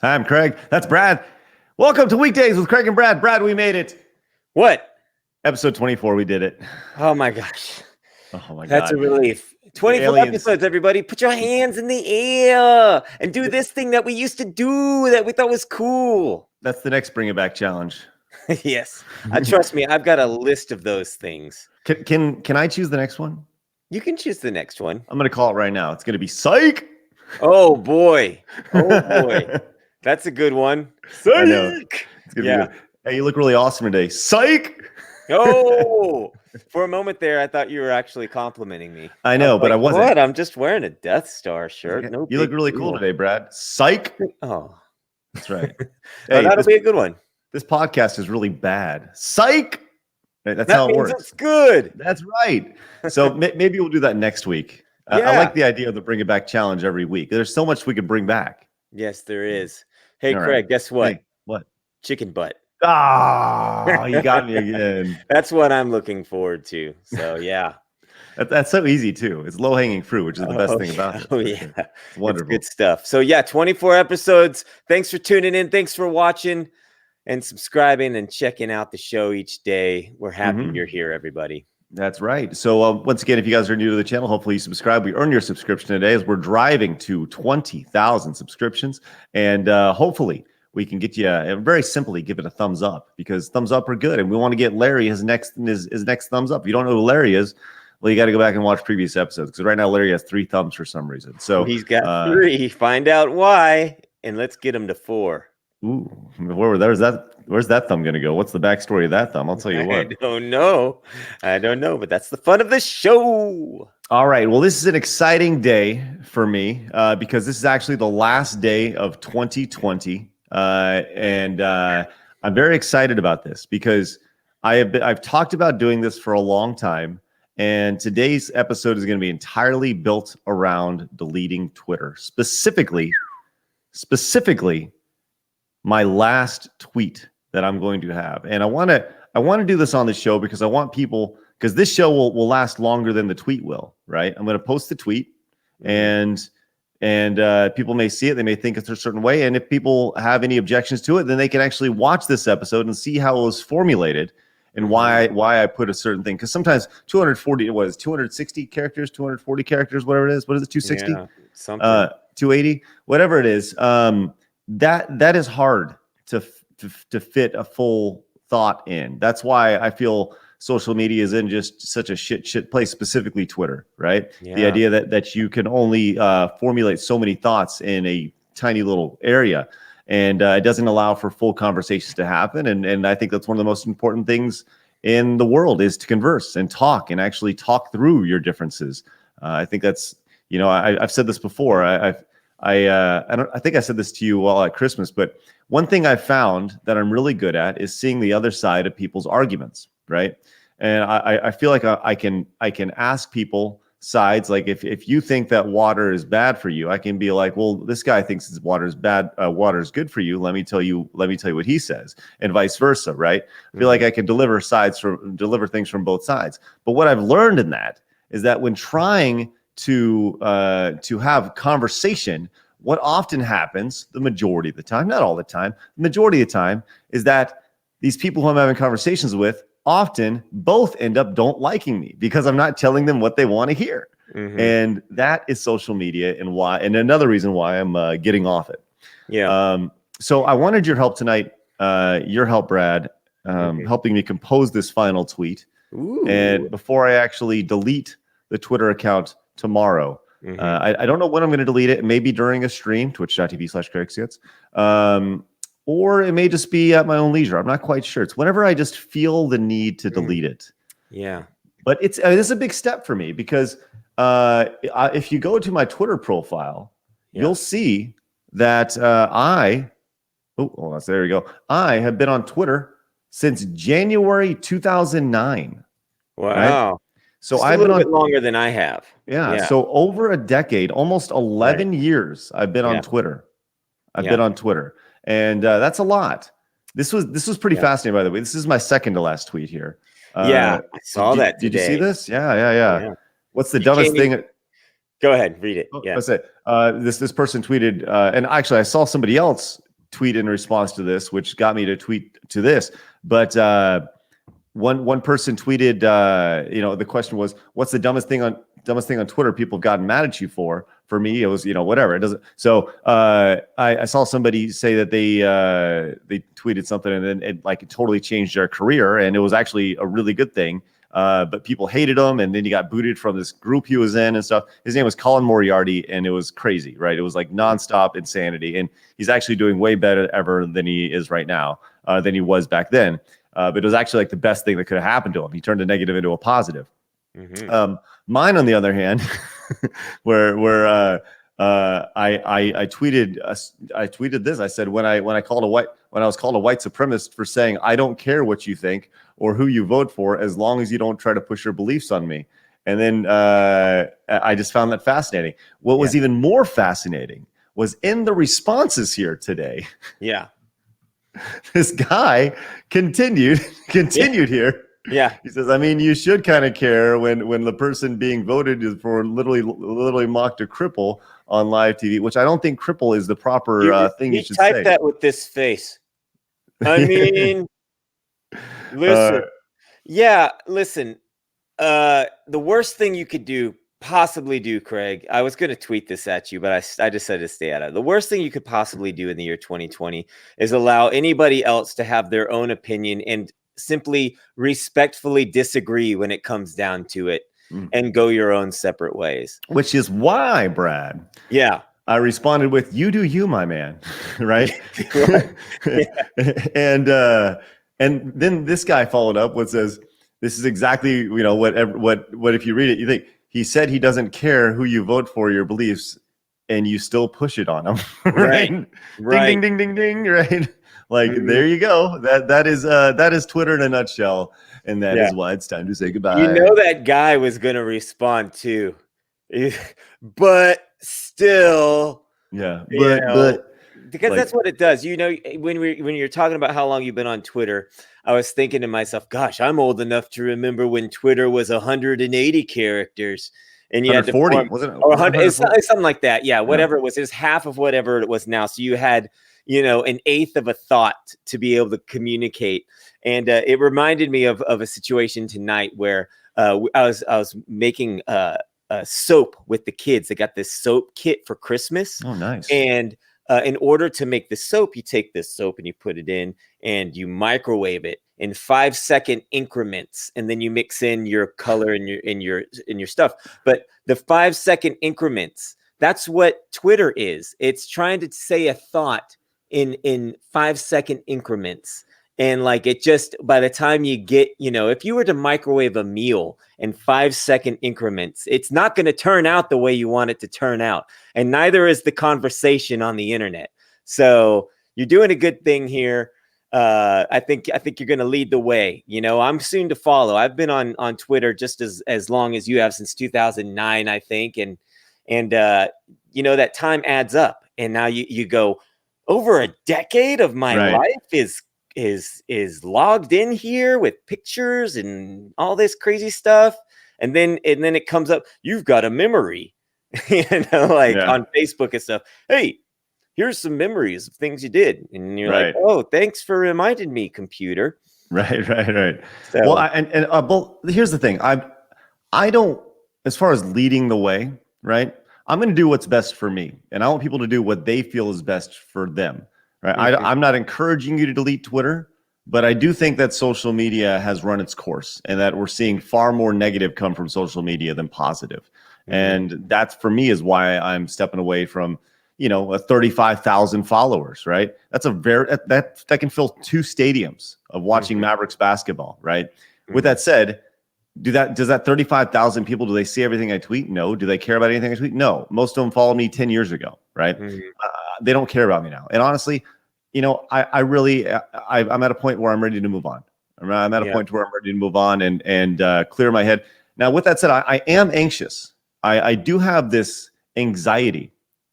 Hi, I'm Craig. That's Brad. Welcome to Weekdays with Craig and Brad. Brad, we made it. What? Episode 24, we did it. Oh my gosh. Oh my That's God. a relief. 24 Aliens. episodes, everybody. Put your hands in the air and do this thing that we used to do that we thought was cool. That's the next Bring It Back challenge. Yes. Trust me, I've got a list of those things. Can I choose the next one? You can choose the next one. I'm going to call it right now. It's going to be Psych. Oh boy. Oh boy. That's a good one. I know. It's gonna Yeah. be good. Hey, you look really awesome today. Psych. Oh, for a moment there, I thought you were actually complimenting me. I know, but I wasn't. What? I'm just wearing a Death Star shirt. No, You look really cool today, Brad. Psych. Oh, That's right. oh, Hey, that'll be a good one. this podcast is really bad. Psych. That's That how it means works. it's good. That's right. So maybe we'll do that next week. I Yeah. like the idea of the Bring It Back challenge every week. There's so much we could bring back. Yes, there is. Hey, All right. Craig, guess what? Hey, what? Chicken butt. Ah, you got me again. That's what I'm looking forward to. So, yeah. That's so easy too. It's low hanging fruit, which is the best thing about it. Oh, for yeah. sure. It's wonderful. It's good stuff. So, yeah, 24 episodes. Thanks for tuning in. Thanks for watching and subscribing and checking out the show each day. We're happy you're here, everybody. That's right. So once again, if you guys are new to the channel, hopefully you subscribe. We earn your subscription today as we're driving to 20,000 subscriptions. And hopefully we can get you, very simply, give it a thumbs up, because thumbs up are good. And we want to get Larry his next thumbs up. If you don't know who Larry is, well, you got to go back and watch previous episodes, because right now Larry has 3 thumbs for some reason. So he's got 3. Find out why, and let's get him to 4. Ooh, where's that thumb going to go? What's the backstory of that thumb? I'll tell you what. I don't know, but that's the fun of the show. All right. Well, this is an exciting day for me because this is actually the last day of 2020. And I'm very excited about this because I've talked about doing this for a long time. And today's episode is going to be entirely built around deleting Twitter, specifically my last tweet that I'm going to have. And I want to do this on the show because I want people, because this show will last longer than the tweet will, right? I'm going to post the tweet and people may see it. They may think it's a certain way. And if people have any objections to it, then they can actually watch this episode and see how it was formulated and why I put a certain thing. Because sometimes 260 characters, 240 characters, whatever it is. What is it, 260? Yeah, something. 280, whatever it is. That is hard to fit a full thought in. That's why I feel social media is in just such a shit place, specifically Twitter, right? Yeah. The idea that you can only formulate so many thoughts in a tiny little area, and it doesn't allow for full conversations to happen. And I think that's one of the most important things in the world, is to converse and talk and actually talk through your differences. I think that's, I've said this before. I think I said this to you while at Christmas, but one thing I've found that I'm really good at is seeing the other side of people's arguments, right? And I feel like I can ask people sides. Like if you think that water is bad for you, I can be like, well, this guy thinks water is bad. Water is good for you. Let me tell you what he says, and vice versa, right? I feel like I can deliver things from both sides. But what I've learned in that is that when trying to have conversation, what often happens the majority of the time, not all the time, the majority of the time, is that these people who I'm having conversations with often both end up don't liking me because I'm not telling them what they want to hear. And that is social media, and another reason why I'm getting off it. Yeah. So I wanted your help tonight, your help, Brad, helping me compose this final tweet. Ooh. And before I actually delete the Twitter account tomorrow, I don't know when I'm going to delete it. Maybe during a stream, twitch.tv/CraigSkits. Or it may just be at my own leisure. I'm not quite sure. It's whenever I just feel the need to delete it. Yeah. But it's a big step for me because if you go to my Twitter profile, you'll see that there you go. I have been on Twitter since January 2009. Wow. Right? So Just I've a been little on bit longer than I have. Yeah. So over a decade, almost 11 years, I've been on Twitter. I've been on Twitter. And that's a lot. This was pretty fascinating, by the way. This is my second to last tweet here. I saw that today. Did you see this? Yeah. What's the dumbest thing? Go ahead, read it. Yeah. This person tweeted, and actually I saw somebody else tweet in response to this, which got me to tweet to this. But one person tweeted, the question was, "What's the dumbest thing on Twitter people have gotten mad at you for?" For me, it was, whatever. It doesn't. So I saw somebody say that they tweeted something and then it totally changed their career, and it was actually a really good thing. But people hated him, and then he got booted from this group he was in and stuff. His name was Colin Moriarty, and it was crazy, right? It was like nonstop insanity, and he's actually doing way better ever than he is right now, than he was back then. But it was actually like the best thing that could have happened to him. He turned a negative into a positive. Mm-hmm. Mine, on the other hand, where I tweeted this. I said when I was called a white supremacist for saying I don't care what you think or who you vote for as long as you don't try to push your beliefs on me. And then I just found that fascinating. What was even more fascinating was in the responses here today. Yeah. This guy continued here. Yeah. He says, I mean, you should kind of care when the person being voted is for literally mocked a cripple on live TV, which I don't think cripple is the proper thing you should say. Type that with this face. I mean, listen. Listen. The worst thing you could possibly do, Craig, I was going to tweet this at you, but I decided to stay out of it. The worst thing you could possibly do in the year 2020 is allow anybody else to have their own opinion and simply respectfully disagree when it comes down to it and go your own separate ways. Which is why, Brad. Yeah. I responded with, "You do you, my man." Right? And then this guy followed up with says, "This is exactly, what if you read it, you think he said he doesn't care who you vote for, your beliefs, and you still push it on him." Right? Ding, ding, ding, ding, ding. Right? Like, there you go. That is Twitter in a nutshell, and that is why it's time to say goodbye. That guy was going to respond too, but still, but because that's what it does. When you're talking about how long you've been on Twitter, I was thinking to myself, gosh, I'm old enough to remember when Twitter was 180 characters. And you had to 140, wasn't it? Or 100, it's something like that. Yeah, whatever it was. It was half of whatever it was now. So you had, an eighth of a thought to be able to communicate. And it reminded me of a situation tonight where I was making soap with the kids. They got this soap kit for Christmas. Oh, nice. And in order to make the soap, you take this soap and you put it in and you microwave it in 5-second increments, and then you mix in your color and your stuff. But the 5-second increments, that's what Twitter is. It's trying to say a thought in 5-second increments. And like, it just, by the time you get, if you were to microwave a meal in 5-second increments, it's not going to turn out the way you want it to turn out. And neither is the conversation on the internet. So you're doing a good thing here. I think you're going to lead the way. I'm soon to follow. I've been on Twitter just as long as you have, since 2009, I think. And that time adds up. And now you go, over a decade of my life is logged in here with pictures and all this crazy stuff. And then it comes up, you've got a memory, on Facebook and stuff. Hey, here's some memories of things you did. And you're like, oh, thanks for reminding me, computer. Right. So, well, here's the thing. I don't, as far as leading the way, right? I'm going to do what's best for me, and I want people to do what they feel is best for them. Right? Mm-hmm. I'm not encouraging you to delete Twitter, but I do think that social media has run its course, and that we're seeing far more negative come from social media than positive. Mm-hmm. And that's, for me, is why I'm stepping away from, 35,000 followers. Right? That's that can fill 2 stadiums of watching Mavericks basketball. Right? Mm-hmm. With that said, does that 35,000 people, do they see everything I tweet? No. Do they care about anything I tweet? No. Most of them followed me 10 years ago, right? Mm-hmm. They don't care about me now. And honestly, I'm at a point where I'm ready to move on. I'm at a point where I'm ready to move on and clear my head. Now, with that said, I am anxious. I do have this anxiety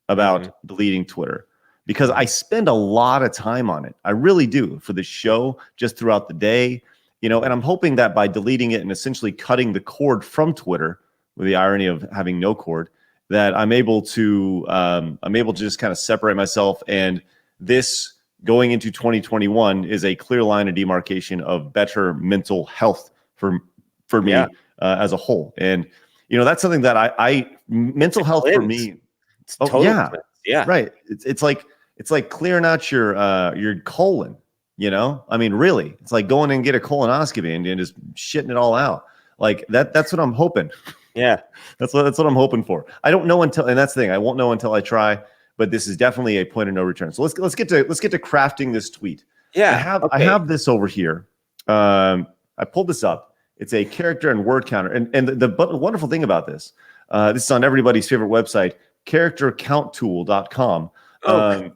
about deleting Twitter because I spend a lot of time on it. I really do, for the show, just throughout the day. And I'm hoping that by deleting it and essentially cutting the cord from Twitter, with the irony of having no cord, that I'm able to just kind of separate myself, and this going into 2021 is a clear line of demarcation of better mental health for me Yeah. As a whole. And that's something that I mental health for me. It's Oh total yeah, cleanse. Yeah. right. It's like clearing out your colon. I mean, really, it's like going and get a colonoscopy and just shitting it all out. Like that's what I'm hoping. Yeah. That's what I'm hoping for. I don't know until, and that's the thing. I won't know until I try. But this is definitely a point of no return. So let's get to crafting this tweet. Yeah. I have this over here. I pulled this up. It's a character and word counter. And the wonderful thing about this, this is on everybody's favorite website, charactercounttool.com. Oh,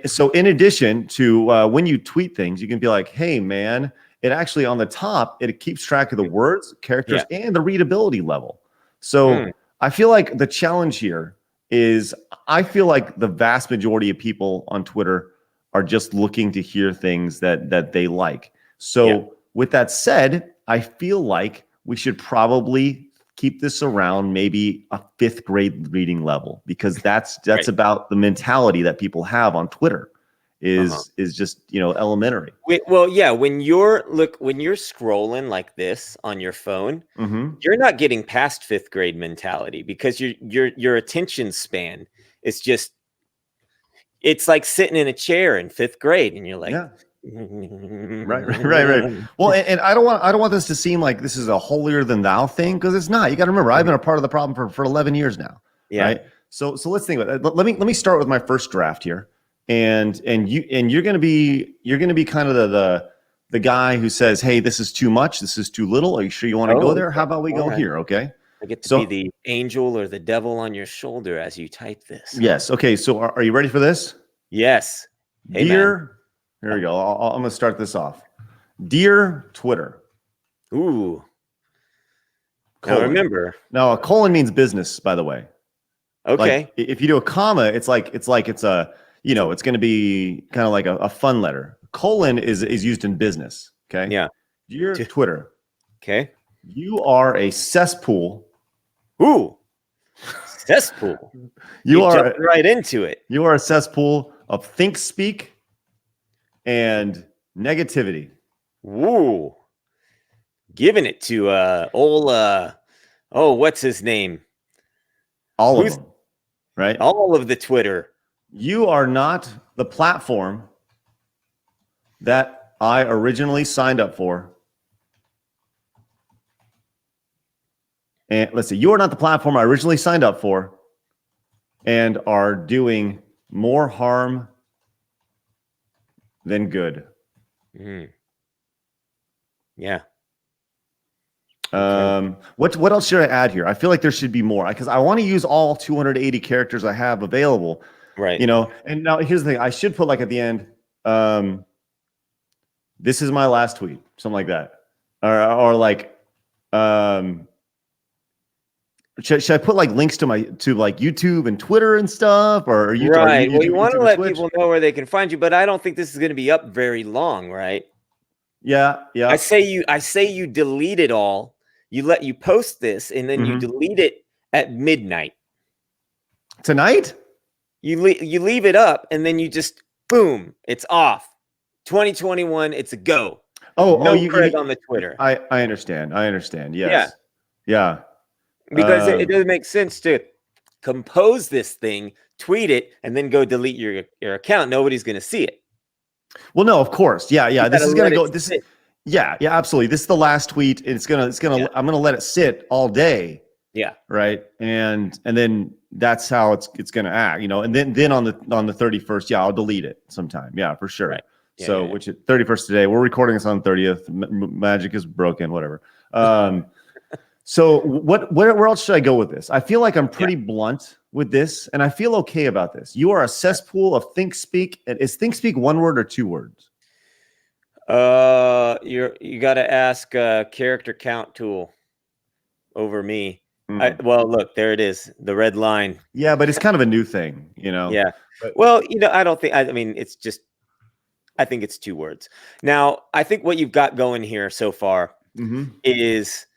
So in addition to when you tweet things, you can be like, hey, man, it actually on the top, it keeps track of the words, characters, and the readability level. So I feel like the challenge here is I feel like the vast majority of people on Twitter are just looking to hear things that they like. So with that said, I feel like we should probably keep this around maybe a 5th grade reading level, because that's Right. about the mentality that people have on Twitter is just, elementary. Well, yeah, when you're scrolling like this on your phone, you're not getting past 5th grade mentality, because your attention span is just, it's like sitting in a chair in 5th grade and you're like, Yeah. Right. Well, and I don't want this to seem like this is a holier than thou thing, because it's not. You got to remember, I've been a part of the problem for 11 years now. Yeah. Right. So let's think about it. Let me start with my first draft here, and you're gonna be kind of the guy who says, hey, this is too much, this is too little. Are you sure you want to go there? How about we go here? Okay. I get to be the angel or the devil on your shoulder as you type this. Yes. Okay. So are you ready for this? Yes. Hey, Here we go. I'm gonna start this off. Dear Twitter. Ooh. Now remember. Now a colon means business, by the way. Okay. Like, if you do a comma, it's a, it's going to be kind of like a fun letter. Colon is used in business. Okay. Yeah. Dear Twitter. Okay. You are a cesspool. Ooh. Cesspool. You are right into it. You are a cesspool of think speak and negativity. Ooh. Giving it to what's his name? All of them. Right? All of the Twitter. You are not the platform that I originally signed up for. And let's see, you are not the platform I originally signed up for and are doing more harm than good. Yeah. What else should I add here? I feel like there should be more, because I want to use all 280 characters I have available. Right. And now here's the thing. I should put like at the end, this is my last tweet, something like that. Or like, should I put like links to like YouTube and Twitter and stuff, or you right? Well, you want to let Twitch? people know where they can find you, but I don't think this is going to be up very long, right? Yeah. I say you delete it all. You post this, and then you delete it at midnight tonight. You leave it up, and then you just boom, it's off. 2021, it's a go. You Craig on the Twitter. I understand. Yes. Yeah. Because it doesn't make sense to compose this thing, tweet it, and then go delete your account. Nobody's going to see it. Well, no, of course. Yeah. This is going to go. Yeah, absolutely. This is the last tweet. I'm going to let it sit all day. Yeah. Right. And then that's how it's going to act, and then on the 31st, I'll delete it sometime. Yeah, for sure. Right. Yeah, so, which is 31st today, we're recording this on 30th. Magic is broken, whatever. So where else should I go with this? I feel like I'm pretty blunt with this, and I feel okay about this. You are a cesspool of ThinkSpeak. Is ThinkSpeak one word or two words? You got to ask character count tool over me. Well, look, there it is, the red line. Yeah, but it's kind of a new thing, Yeah. Well, I don't think. I mean, it's just. I think it's two words. Now, I think what you've got going here so far is.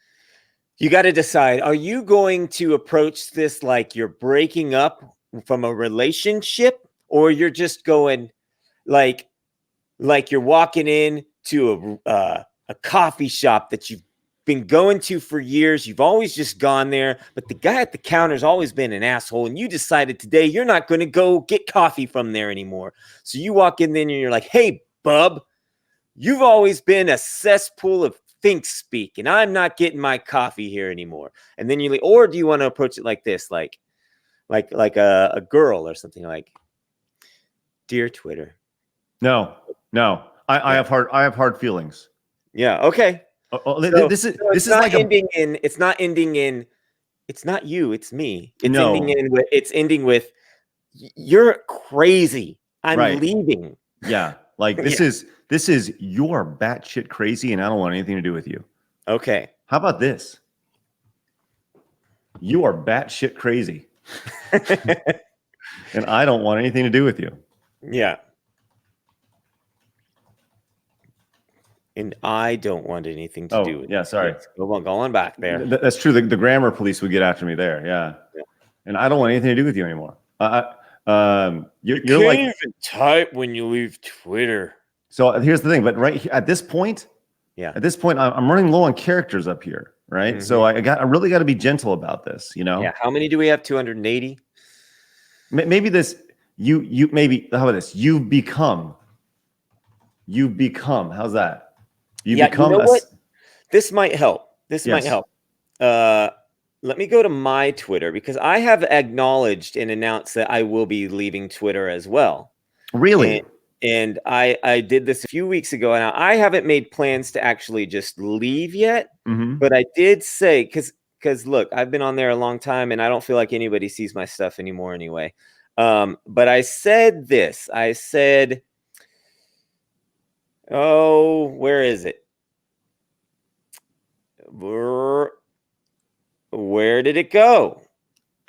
You got to decide, are you going to approach this like you're breaking up from a relationship, or you're just going, like you're walking in to a coffee shop that you've been going to for years. You've always just gone there, but the guy at the counter's always been an asshole, and you decided today you're not going to go get coffee from there anymore. So you walk in there and you're like, "Hey, bub, you've always been a cesspool of think speak, and I'm not getting my coffee here anymore." And then you leave. Or do you want to approach it like this, like a girl or something, like, "Dear Twitter." No. I have hard feelings. Yeah. Okay. This is So this is like it's not ending in it's not you, it's me. It's No. ending with you're crazy. I'm Right. leaving. Yeah. Like this is you are batshit crazy and I don't want anything to do with you. Okay. How about this? You are batshit crazy. And I don't want anything to do with you. Yeah. And I don't want anything to do with yeah, sorry. Yes. Go on back there. That's true. The grammar police would get after me there. Yeah. And I don't want anything to do with you anymore. You're like even type when you leave Twitter. So here's the thing, but at this point, I'm running low on characters up here, right? Mhm. So I really got to be gentle about this, you know? Yeah. How many do we have? 280? Maybe this, how about this? You've become, how's that? You become you know what? This might help. Might help. Let me go to my Twitter, because I have acknowledged and announced that I will be leaving Twitter as well. Really? And I did this a few weeks ago, and I haven't made plans to actually just leave yet. Mhm. But I did say, because look, I've been on there a long time, and I don't feel like anybody sees my stuff anymore anyway. But I said this. I said, oh, where is it? Where did it go?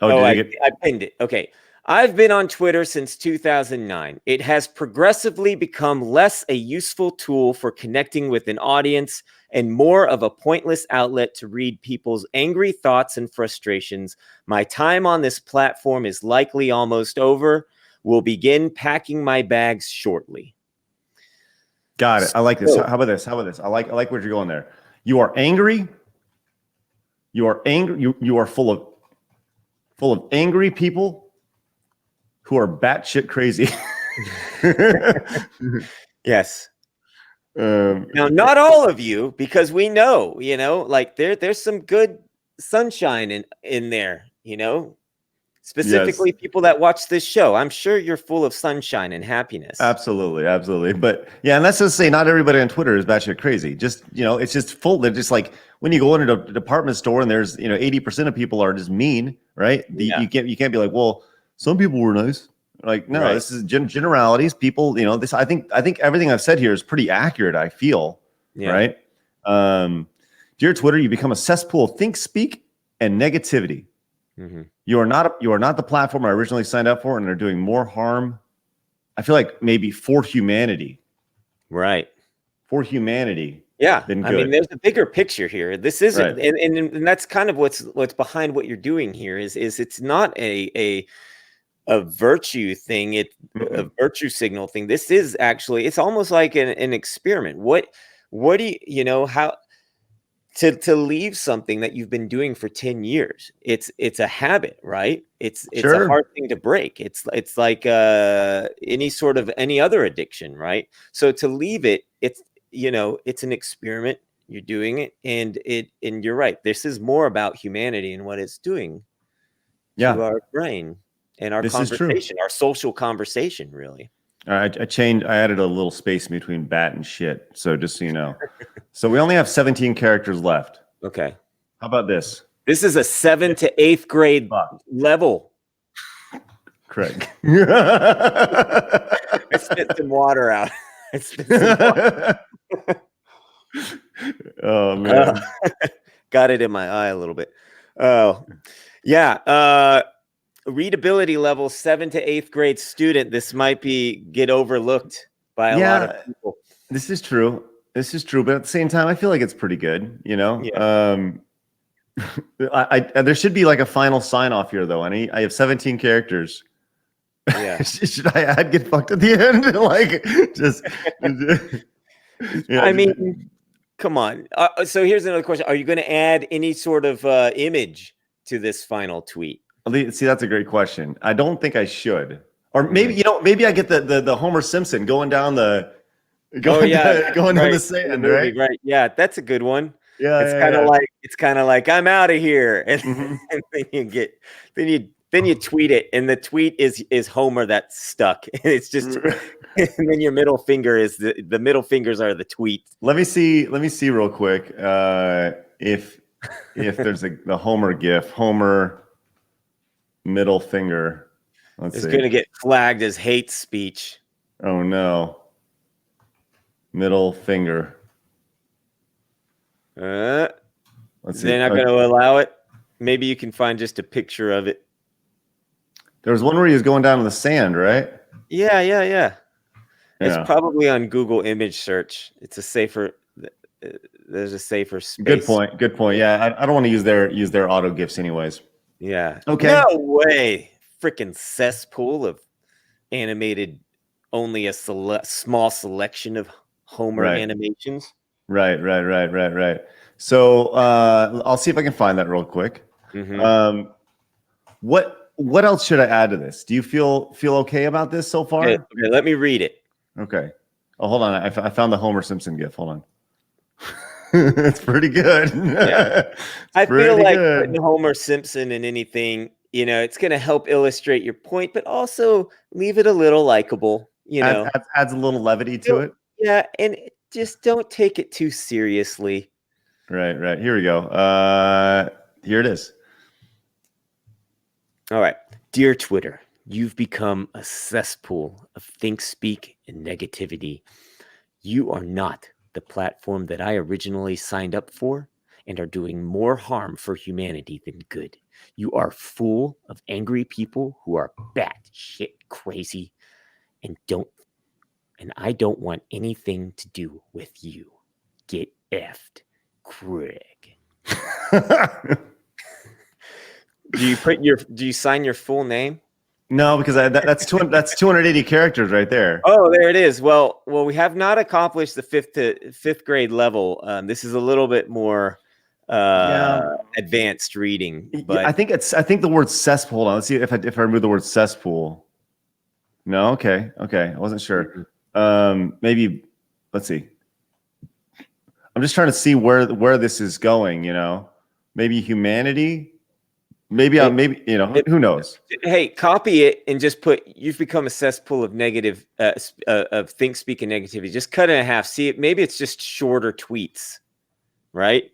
I pinned it. Okay. I've been on Twitter since 2009. It has progressively become less a useful tool for connecting with an audience and more of a pointless outlet to read people's angry thoughts and frustrations. My time on this platform is likely almost over. Will begin packing my bags shortly. Got it. I like this. How about this? I like where you're going there. You are angry. You are angry. You are full of angry people who are batshit crazy. Yes. Now, not all of you, because we know, like there's some good sunshine in there, specifically people that watch this show. I'm sure you're full of sunshine and happiness. Absolutely. But yeah, and that's just say not everybody on Twitter is batshit crazy. Just, it's just full. They're just like when you go into a department store and there's, 80% of people are just mean, right? You can't be like, well, some people were nice. Like, no, This is generalities. People, this. I think everything I've said here is pretty accurate. I feel, right? Dear Twitter, you become a cesspool of think, speak, and negativity. Mm-hmm. You are not the platform I originally signed up for, and they're doing more harm. I feel like maybe for humanity, right? For humanity, Than good. I mean, there's a bigger picture here. This isn't, and that's kind of what's behind what you're doing here. Is it's not a virtue thing, a virtue signal thing. This is actually, it's almost like an experiment. What do you how to leave something that you've been doing for 10 years? It's a habit, right? It's a hard thing to break. It's like any other addiction, right? So to leave it, it's an experiment. You're doing it, and you're right. This is more about humanity and what it's doing to our brain. And our conversation, our social conversation, really. I added a little space between bat and shit. So just so you know. So we only have 17 characters left. Okay. How about this? This is a 7th to 8th grade level. Craig. I spit some water out. Oh, man. Got it in my eye a little bit. Oh, yeah. Readability level 7th to 8th grade student. This might get overlooked by a lot of people. This is true, but at the same time, I feel like it's pretty good. There should be like a final sign off here, though. I have 17 characters. Yeah. Should I add get fucked at the end? Like, just, yeah, I mean, come on. So here's another question: are you going to add any sort of image to this final tweet? see, that's a great question. I don't think I should. Or Mm-hmm. maybe, maybe I get the Homer Simpson going down the going yeah, going down right, the sand, movie, right? right? Yeah, that's a good one. Yeah, It's yeah, kind of yeah. like I'm out of here, and, Mhm. and then you tweet it, and the tweet is Homer that's stuck, and it's just and then your middle finger is the middle fingers are the tweet. Let me see real quick if there's the Homer GIF, Homer middle finger. Let's It's see. going to get flagged as hate speech. Oh no, middle finger. Let's see. They're not going to allow it. Maybe you can find just a picture of it. There was one where he was going down in the sand, right? Yeah. Yeah. It's probably on Google image search. It's a safer. There's a safer space. Good point. Yeah, I don't want to use their auto GIFs anyways. Yeah. Okay. No way. Freaking cesspool of animated. Only a small selection of Homer animations. Right. So I'll see if I can find that real quick. Mm-hmm. What else should I add to this? Do you feel okay about this so far? Okay, let me read it. Okay. Oh, hold on. I found the Homer Simpson GIF. Hold on. It's pretty good. Yeah. I feel like putting Homer Simpson in anything, it's going to help illustrate your point, but also leave it a little likable. Adds a little levity to it. Yeah, and just don't take it too seriously. Right. Here we go. Here it is. All right. Dear Twitter, you've become a cesspool of think, speak, and negativity. You are not the platform that I originally signed up for and are doing more harm for humanity than good. You are full of angry people who are batshit crazy and I don't want anything to do with you. Get effed, Craig. Do you sign your full name? No, because that's 280 characters right there. Oh, there it is. Well, we have not accomplished the fifth grade level. This is a little bit more advanced reading. But I think the word cesspool. Hold on, let's see if I remove the word cesspool. No, okay. I wasn't sure. Maybe let's see. I'm just trying to see where this is going. Maybe humanity. Maybe who knows? Hey, copy it and just put you've become a cesspool of negative of think, speak, and negativity. Just cut it in half. See it. Maybe it's just shorter tweets, right?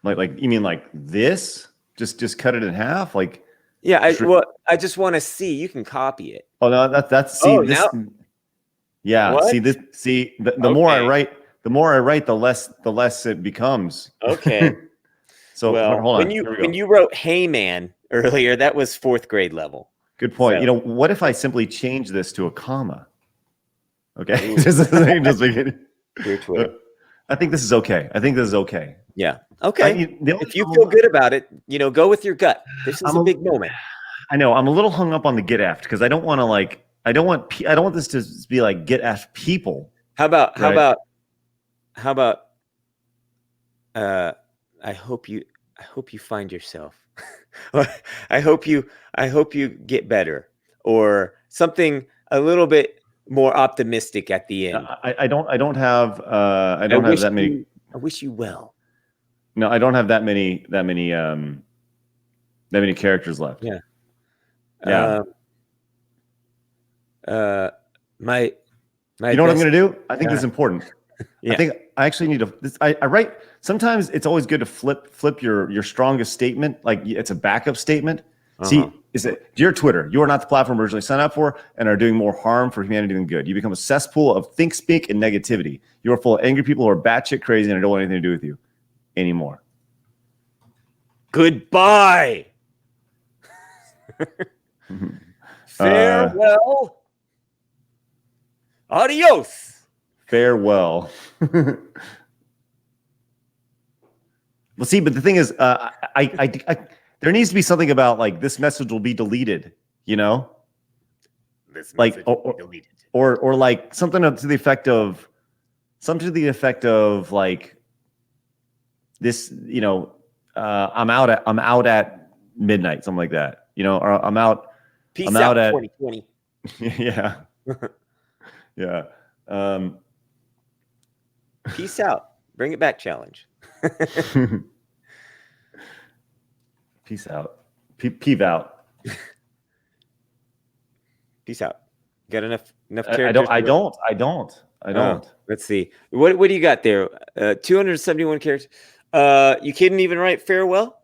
Like you mean like this? Just cut it in half? Like yeah. I just want to see. You can copy it. Oh no, that's see this. Now? Yeah, What? see this. See the more I write, the less it becomes. Okay. So well, hold on. When you wrote "Hey Man" earlier, that was 4th grade level. Good point. So, what if I simply change this to a comma? Okay. Your Twitter. I think this is okay. Yeah. Okay. If you feel good about it, go with your gut. This is a big moment. I know. I'm a little hung up on the get effed because I don't want to I don't want this to be like get effed people. How about I hope you find yourself. I hope you get better, or something a little bit more optimistic at the end. I don't have that many. I wish you well. No, I don't have that many characters left. Yeah. Yeah. My you know what I'm going to do? I think this is important. Yeah. I think I actually need to. I write. Sometimes it's always good to flip your strongest statement, like it's a backup statement. See, is it dear Twitter? You are not the platform originally signed up for, and are doing more harm for humanity than good. You become a cesspool of think, speak, and negativity. You are full of angry people who are batshit crazy, and I don't want anything to do with you anymore. Goodbye. Farewell. Adios. Farewell. Well, see, but the thing is, I there needs to be something about like this message will be deleted you know, This like message will be deleted. or like something to the effect of like this, you know, I'm out at midnight, something like that, you know, or I'm out Peace out out, at 2020. yeah. Yeah. Peace out. Bring it back challenge. Peace out. Peeve out. Peace out. Got enough I characters? don't. Let's see. What do you got there? 271 characters. You couldn't even write farewell?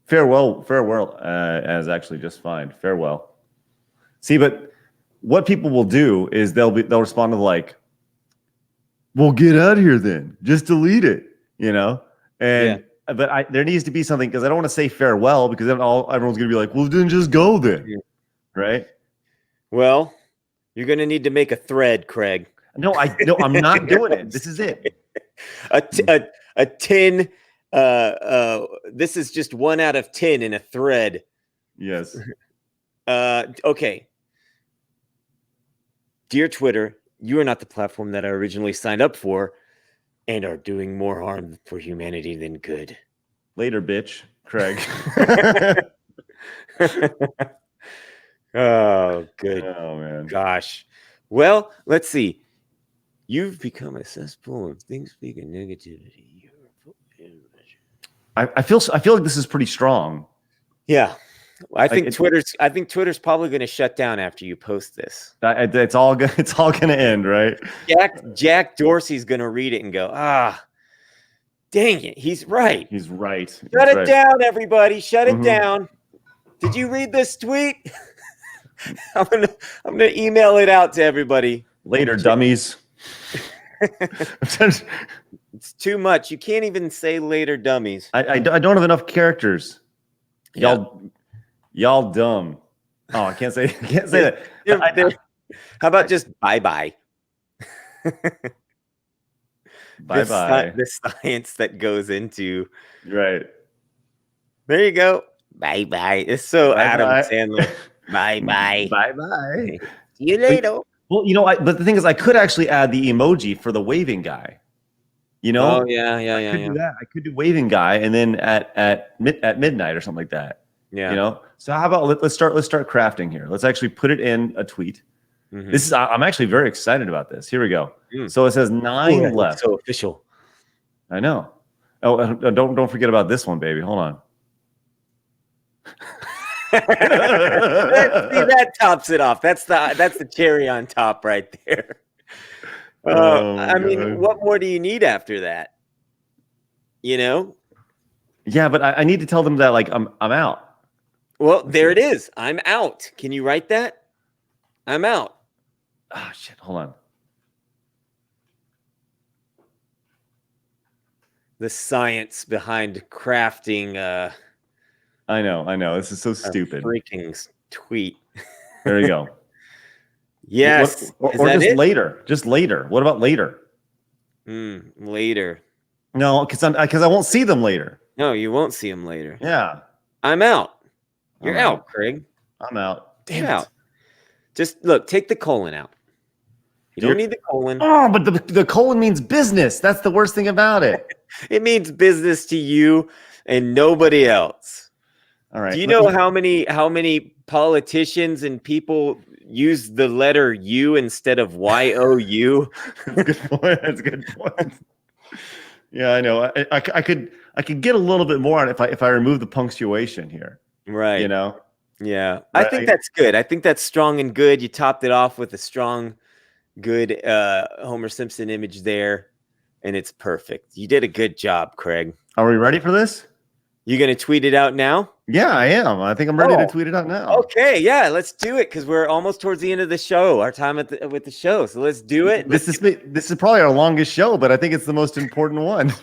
Farewell, is actually just fine. Farewell. See, but what people will do is they'll respond to like, well, get out of here then. Just delete it, you know? And but there needs to be something, because I don't want to say farewell, because then everyone's gonna be like, well, then just go then. Yeah. Right? Well, you're gonna need to make a thread, Craig. No, I'm not doing it. This is it. A 10. This is just 1 out of 10 in a thread. Yes. Okay. Dear Twitter, you are not the platform that I originally signed up for, and are doing more harm for humanity than good. Later, bitch, Craig. Oh, good. Oh man. Gosh. Well, let's see. You've become a cesspool of things speaking negativity. I feel like this is pretty strong. Yeah. I think Twitter's probably going to shut down after you post this. It's all gonna end, right? Jack Dorsey's going to read it and go, dang it, he's right. He's right. Shut it down, everybody. Shut it down. Did you read this tweet? I'm gonna email it out to everybody. Later, dummies. It's too much. You can't even say later, dummies. I don't have enough characters. Y'all dumb. Oh, I can't say that. How about just bye-bye? Bye-bye. The science that goes into right. There you go. Bye-bye. It's so Adam Bye-bye. Sandler. Bye-bye. Bye-bye. See you later. Well, you know, but the thing is, I could actually add the emoji for the waving guy. You know? Oh yeah. I could do that. I could do waving guy, and then at midnight or something like that. Yeah. You know. So how about let's start crafting here. Let's actually put it in a tweet. Mm-hmm. This is I'm actually very excited about this. Here we go. So it says 9 left. So official. I know. Oh, don't forget about this one, baby. Hold on. See, that tops it off. That's the cherry on top right there. I mean, what more do you need after that? You know? Yeah, but I need to tell them that like I'm out. Well, there it is. I'm out. Can you write that? I'm out. Ah, shit. Hold on. The science behind crafting I know. This is so stupid. Freaking tweet. There you go. Yes. Or just it? later. Just later. What about later? Later. No, because I won't see them later. No, you won't see them later. Yeah. I'm out. You're I'm out, Craig. I'm out. Damn You're it. out. Just look, take the colon out. You don't need the colon. Oh, but the colon means business. That's the worst thing about it. It means business to you and nobody else. All right. Do you know how many politicians and people use the letter U instead of YOU? That's a good point. That's a good point. Yeah, I know. I could get a little bit more on it if I remove the punctuation here. Right. You know? Yeah. I think that's good. I think that's strong and good. You topped it off with a strong, good Homer Simpson image there, and it's perfect. You did a good job, Craig. Are we ready for this? You gonna tweet it out now? Yeah, I am. I think I'm ready to tweet it out now. Okay, yeah, let's do it because we're almost towards the end of the show. Our time with the show, so let's do it. This is probably our longest show, but I think it's the most important one.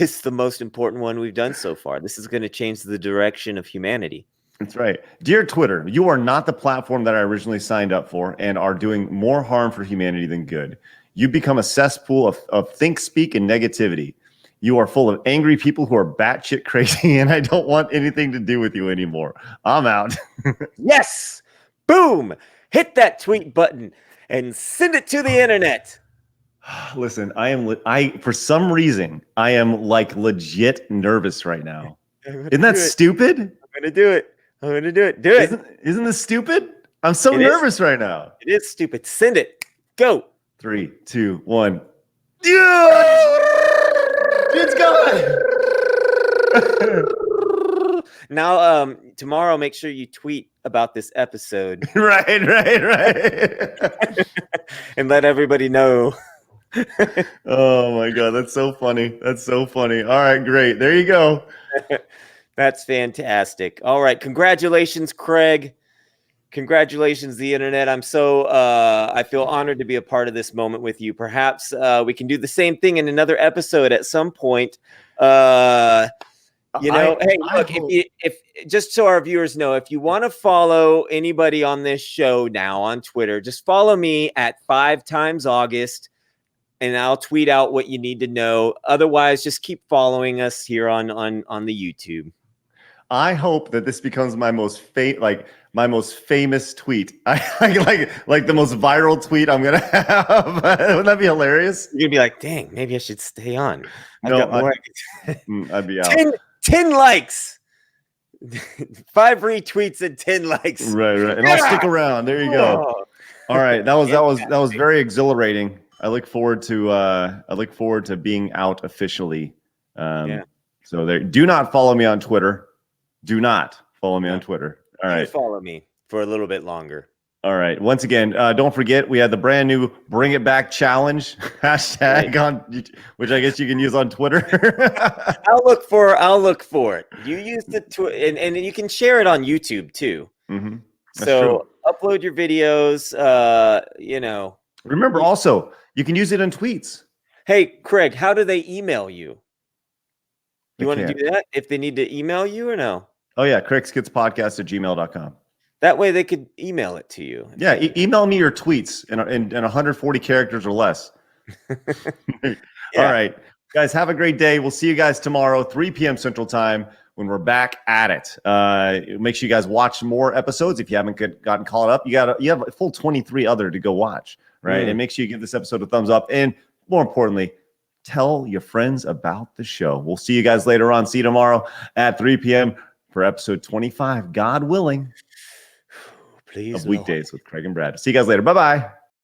It's the most important one we've done so far. This is going to change the direction of humanity. That's right. Dear Twitter, you are not the platform that I originally signed up for and are doing more harm for humanity than good. You become a cesspool of think, speak, and negativity. You are full of angry people who are batshit crazy, and I don't want anything to do with you anymore. I'm out. Yes. Boom. Hit that tweet button and send it to the internet. Listen, for some reason, I am like legit nervous right now. Isn't that stupid? I'm gonna do it. I'm gonna do it. Do it. Isn't this stupid? I'm so nervous right now. It is stupid. Send it. Go. 3, 2, 1. Yeah! It's gone. Now, tomorrow, make sure you tweet about this episode. Right. And let everybody know. Oh my God, that's so funny. All right, great. There you go. That's fantastic. All right, congratulations, Craig. Congratulations, the internet. I'm so I feel honored to be a part of this moment with you. Perhaps we can do the same thing in another episode at some point. Hey, look, if just so our viewers know, if you want to follow anybody on this show now on Twitter, just follow me at 5times_August, and I'll tweet out what you need to know. Otherwise, just keep following us here on the YouTube. I hope that this becomes my most famous tweet. I like the most viral tweet I'm gonna have. Wouldn't that be hilarious? You're gonna be like, dang, maybe I should stay on. I'd be out. 10 likes. 5 retweets and 10 likes. Right. And I'll stick around. There you go. Oh. All right. That was very exhilarating. I look forward to being out officially. So do not follow me on Twitter. Do not follow me on Twitter. All right. Follow me for a little bit longer. All right. Once again, don't forget we had the brand new Bring It Back Challenge hashtag on, which I guess you can use on Twitter. I'll look for it. You use the and you can share it on YouTube too. Mm-hmm. So upload your videos. Remember also you can use it in tweets. Hey, Craig, how do they email you? You want to do that if they need to email you or no? Oh yeah, CraigSkitsPodcast@gmail.com. That way they could email it to you. Yeah, email me your tweets in 140 characters or less. All right. Guys, have a great day. We'll see you guys tomorrow, 3 p.m. Central Time, when we're back at it. Make sure you guys watch more episodes. If you haven't gotten caught up, you have a full 23 other to go watch, right? And make sure you give this episode a thumbs up. And more importantly, tell your friends about the show. We'll see you guys later on. See you tomorrow at 3 p.m. for episode 25, God willing. Please, of Weekdays with Craig and Brad. See you guys later. Bye-bye.